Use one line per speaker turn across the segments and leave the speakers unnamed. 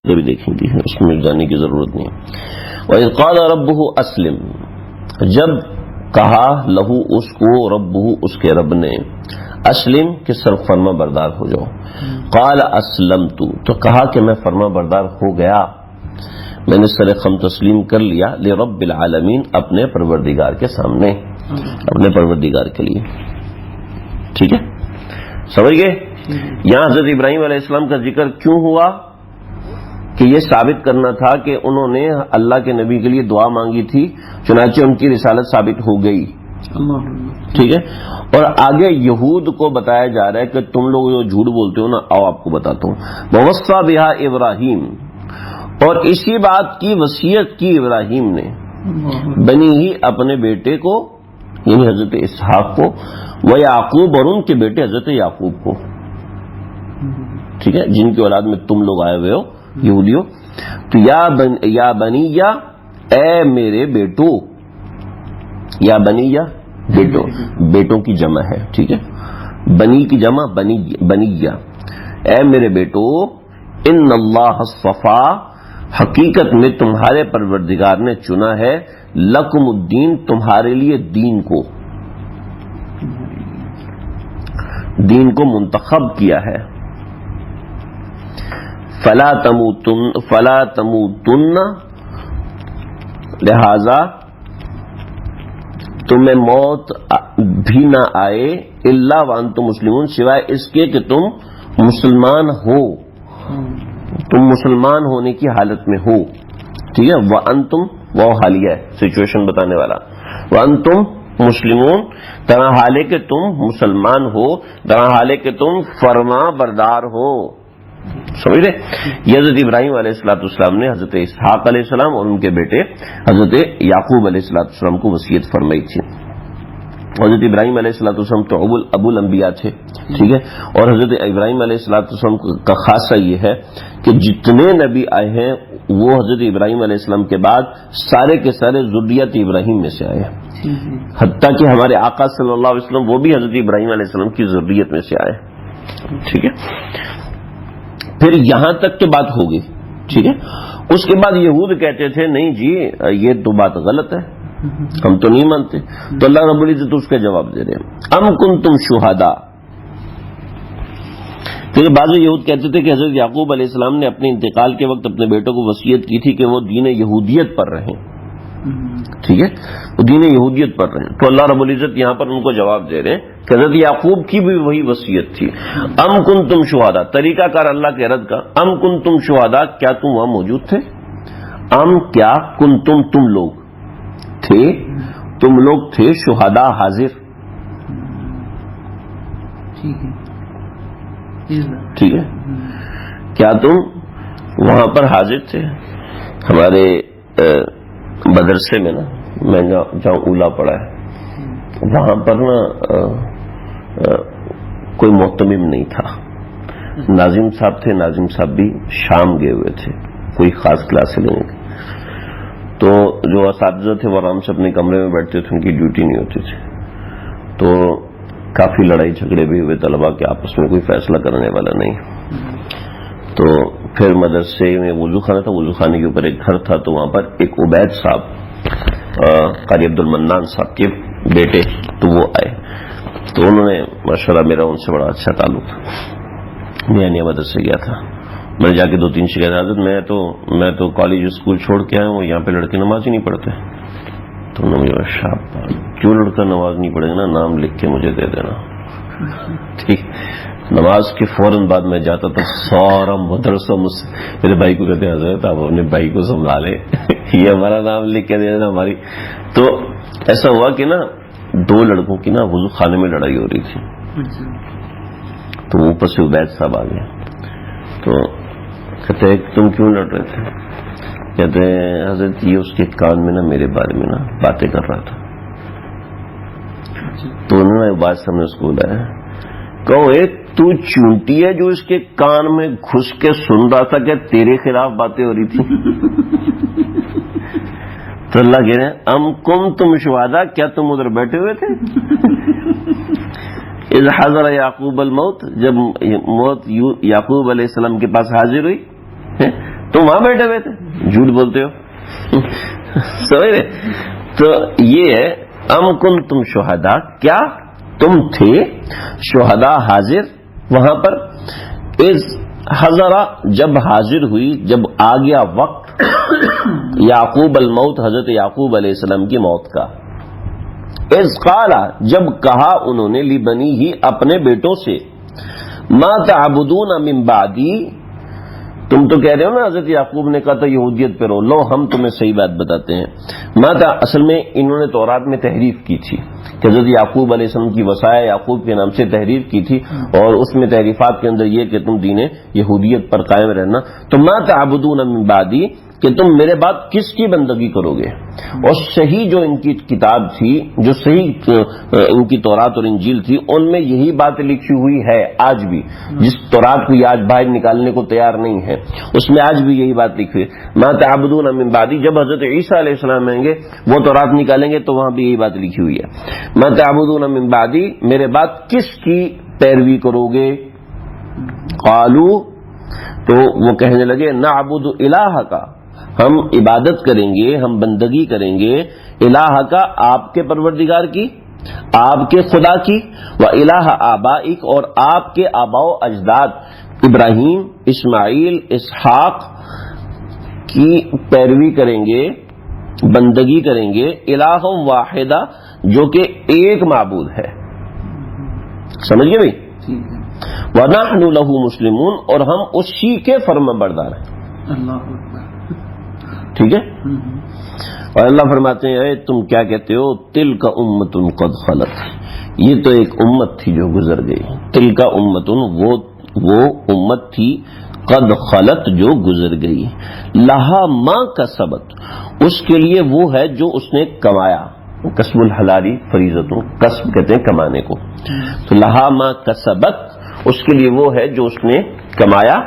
یہ بھی دیکھیں گے، اس میں جانے کی ضرورت نہیں ہے۔ وَإِذْ قَالَ رَبُّهُ أَسْلِمْ، جب کہا لہو اس کو ربہ اس کے رب نے، اسلم کہ صرف فرما بردار ہو جاؤ، قال اسلمت تو کہا کہ میں فرما بردار ہو گیا، میں نے سر خم تسلیم کر لیا، لرب العالمین اپنے پروردگار کے سامنے، اپنے پروردگار کے لیے۔ ٹھیک ہے، سمجھ گئے؟ یہاں حضرت ابراہیم علیہ السلام کا ذکر کیوں ہوا کہ یہ ثابت کرنا تھا کہ انہوں نے اللہ کے نبی کے لیے دعا مانگی تھی، چنانچہ ان کی رسالت ثابت ہو گئی۔ ٹھیک ہے، اور آگے یہود کو بتایا جا رہا ہے کہ تم لوگ جو جھوٹ بولتے ہو نا، آؤ آپ کو بتاتا ہوں، ووصى بها ابراہیم، اور اسی بات کی وصیت کی ابراہیم نے، بنی ہی اپنے بیٹے کو یعنی حضرت اسحاق کو، وہ یعقوب اور ان کے بیٹے حضرت یعقوب کو، ٹھیک ہے، جن کی اولاد میں تم لوگ آئے ہوئے ہو یہودیوں، تو یا بنیا اے میرے بیٹو، یا بنیا بیٹو، بیٹوں کی جمع ہے، ٹھیک ہے، بنی کی جمع بنیا، اے میرے بیٹو، ان اللہ اصطفا، حقیقت میں تمہارے پروردگار نے چنا ہے، لکم الدین تمہارے لیے دین کو، دین کو منتخب کیا ہے، فلا تموتن لہذا تمہیں موت بھی نہ آئے، الا وانتم مسلمون سوائے اس کے کہ تم مسلمان ہو، تم مسلمان ہونے کی حالت میں ہو، ٹھیک ہے، وانتم وہ حالیہ ہے سچویشن بتانے والا، وانتم مسلمون طرح حالے کہ تم مسلمان ہو، طرح حالے کہ تم فرما بردار ہو، سمجھ رہے؟ یہ حضرت ابراہیم علیہ السلام نے حضرت اسحاق علیہ السلام اور ان کے بیٹے حضرت یعقوب علیہ السلام کو وصیت فرمائی تھی۔ حضرت ابراہیم علیہ السلام تو ابو الانبیاء تھے، ٹھیک ہے، اور حضرت ابراہیم علیہ السلام کا خاصہ یہ ہے کہ جتنے نبی آئے ہیں وہ حضرت ابراہیم علیہ السلام کے بعد سارے کے سارے ذریت ابراہیم میں سے آئے ہیں، حتیٰ کہ ہمارے آقا صلی اللہ علیہ وسلم وہ بھی حضرت ابراہیم علیہ السلام کی ذریت میں سے آئے، ٹھیک ہے۔ پھر یہاں تک تو بات ہوگی، ٹھیک ہے، اس کے بعد یہود کہتے تھے نہیں جی یہ تو بات غلط ہے، ہم تو نہیں مانتے، تو اللہ رب العزت اس کا جواب دے رہے ہیں، ام کنتم شہداء، پھر بعض یہود کہتے تھے کہ حضرت یعقوب علیہ السلام نے اپنے انتقال کے وقت اپنے بیٹوں کو وصیت کی تھی کہ وہ دین یہودیت پر رہیں، ٹھیک ہے، وہ دین یہودیت پر رہیں، تو اللہ رب العزت یہاں پر ان کو جواب دے رہے ہیں کہ حضرت یعقوب کی بھی وہی وصیت تھی، ام کنتم شہداء، طریقہ کار اللہ کے رد کا، ام کنتم شہداء کیا تم وہاں موجود تھے، ام کیا کنتم تم لوگ تھے، تم لوگ تھے شہداء حاضر، ٹھیک ہے، کیا تم وہاں پر حاضر تھے؟ ہمارے مدرسے میں نا، میں جہاں اولا پڑھا ہے وہاں پر نا کوئی محتمم نہیں تھا، ناظم صاحب تھے، ناظم صاحب بھی شام گئے ہوئے تھے کوئی خاص کلاس لینے کی، تو جو اساتذہ تھے وہ آرام سے اپنے کمرے میں بیٹھتے تھے، ان کی ڈیوٹی نہیں ہوتی تھی، تو کافی لڑائی جھگڑے بھی ہوئے طلبا کے آپس میں، کوئی فیصلہ کرنے والا نہیں، تو پھر مدرسے میں وضو خانہ تھا، وضو خانے کے اوپر ایک گھر تھا، تو وہاں پر ایک عبید صاحب قاری عبد المنان صاحب کے بیٹے تو وہ آئے، تو انہوں نے ماشاءاللہ میرا ان سے بڑا اچھا تعلق تھا، میں نیا مدرسے گیا تھا، میں نے جا کے 2-3 شکایت، حضرت میں تو کالج اسکول چھوڑ کے آیا ہوں، یہاں پہ لڑکے نماز ہی نہیں پڑھتے، تو انہوں نے مجھے شاباش، کیوں لڑکا نماز نہیں پڑھے گا نا، نام لکھ کے مجھے دے دینا، ٹھیک، نماز کے فوراً بعد میں جاتا تھا، سارا مدرسہ مجھ سے، میرے بھائی کو کہتے ہیں حضرت آپ اپنے بھائی کو سنبھالیں، یہ ہمارا نام لکھ کے دے دینا ہماری، تو ایسا ہوا کہ نا 2 لڑکوں کی نا وضو خانے میں لڑائی ہو رہی تھی، تو اوپر سے عبید صاحب آ گئے، تو کہتے ہیں تم کیوں لڑ رہے تھے؟ کہتے ہیں حضرت یہ اس کے کان میں نا میرے بارے میں نا باتیں کر رہا تھا، تو انہوں نے بات سامنے اس کو بلایا، کہو ایک تو چونٹی ہے جو اس کے کان میں گھس کے سن رہا تھا کہ تیرے خلاف باتیں ہو رہی تھی، تو اللہ کہہ رہے ہیں ام کنتم شہداء، کیا تم ادھر بیٹھے ہوئے تھے، اذ حضر یعقوب الموت، جب موت یعقوب علیہ السلام کے پاس حاضر ہوئی، تم وہاں بیٹھے ہوئے تھے، جھوٹ بولتے ہو. سمجھ رہے؟ تو یہ ہے ام کنتم شہداء، کیا تم تھے شہداء حاضر وہاں پر، اذ حضرا جب حاضر ہوئی، جب آ گیا وقت یعقوب الموت، حضرت یعقوب علیہ السلام کی موت کا. اذ قال جب کہا انہوں نے لبنی ہی اپنے بیٹوں سے، ما تعبدون من بعدی، تم تو کہہ رہے ہو نا حضرت یعقوب نے کہا تھا یہودیت پہ رہو، لو ہم تمہیں صحیح بات بتاتے ہیں. اصل میں انہوں نے تورات میں تحریف کی تھی کہ حضرت یعقوب علیہ السلام کی وصایا یعقوب کے نام سے تحریف کی تھی، اور اس میں تحریفات کے اندر یہ کہ تم دین یہودیت پر قائم رہنا. تو ما تعبدون من بعدی کہ تم میرے بعد کس کی بندگی کرو گے. اور صحیح جو ان کی کتاب تھی، جو صحیح ان کی تورات اور انجیل تھی، ان میں یہی بات لکھی ہوئی ہے آج بھی. جس تورات کو یہ آج باہر نکالنے کو تیار نہیں ہے، اس میں آج بھی یہی بات لکھی ہوئی ہے، ما تعبدون من بعدی. جب حضرت عیسیٰ علیہ السلام آئیں گے وہ تورات نکالیں گے تو وہاں بھی یہی بات لکھی ہوئی ہے، ما تعبدون من بعدی، میرے بعد کس کی پیروی کرو گے. قالو تو وہ کہنے لگے نعبد الہ کا، ہم عبادت کریں گے، ہم بندگی کریں گے، الہ کا آپ کے پروردگار کی، آپ کے خدا کی، و الہ آبائک اور آپ کے آباء و اجداد ابراہیم اسماعیل اسحاق کی پیروی کریں گے، بندگی کریں گے. الہ واحدہ جو کہ ایک معبود ہے. سمجھ گئے بھائی؟ وَنَحْنُ لَهُ مُسْلِمُونَ اور ہم اسی کے فرما بردار ہیں.
اللہ اکبر.
ٹھیک ہے. اور اللہ فرماتے ہیں اے تم کیا کہتے ہو، تِلْكَ أُمَّةٌ قَدْ خَلَتْ، یہ تو ایک امت تھی جو گزر گئی. تِلْكَ أُمَّةٌ وہ امت تھی، قد خلت جو گزر گئی، لہا ما کسبت اس کے لیے وہ ہے جو اس نے کمایا. کسب الحلالی فریضتوں، کسب کہتے ہیں کمانے کو، تو لہا ما کسبت اس کے لیے وہ ہے جو اس نے کمایا.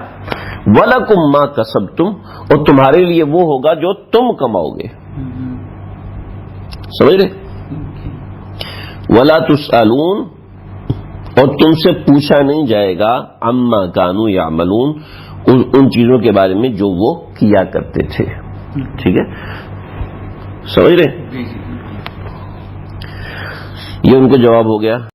وَلَكُمْ مَا كَسَبْتُمْ اور تمہارے لیے وہ ہوگا جو تم کماؤ گے. سمجھ رہے؟ وَلَا تُسْأَلُونَ اور تم سے پوچھا نہیں جائے گا عَمَّا كَانُوا يَعْمَلُونَ ان چیزوں کے بارے میں جو وہ کیا کرتے تھے. ٹھیک ہے، سمجھ رہے؟ یہ ان کو جواب ہو گیا.